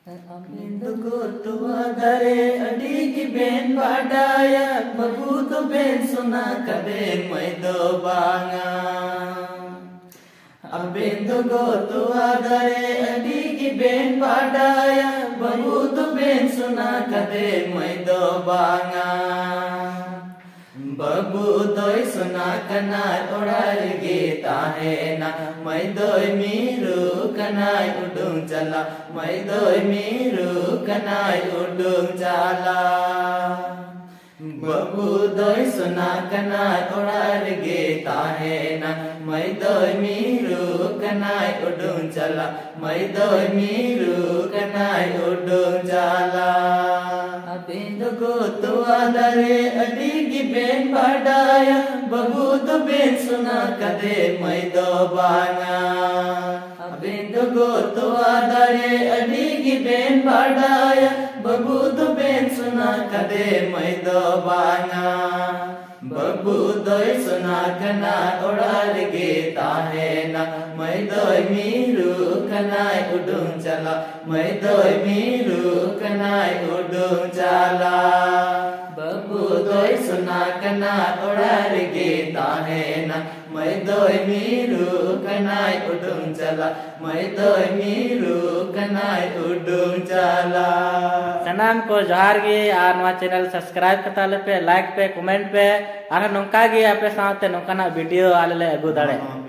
Amindu tua dare adigi ben badaya babu tu ben suna kabe mai do banga. Amindu tua dare adigi ben badaya babu tu ben suna kabe mai do banga. Babu doi suna kanai orai gita hai na mai doi miru kanai udung chala mai doi miru kanai udung chala. Babu doi suna kanai orai gita hai na mai doi miru kanai udung chala mai doi miru kanai udung chala. Abindu tua dare adigi ben badaya babu tu ben suna kade mai do banga. Abindu tua dare adigi ben badaya babu tu ben suna kade mai do banga. Babu doi suna kana orar gita hai na mai doi miru kanai udung chala mai doi miru kanai udung chala. Babu doi suna kana orar gita hai na mai doi miru kanai udung chala mai doi miru kanai udung chala. सनाम को जोहार गे और नवा channel subscribe करता पे like पे comment पे और नौका गे आपे साथ नौकाना वीडियो आले ले अगु दाड़े।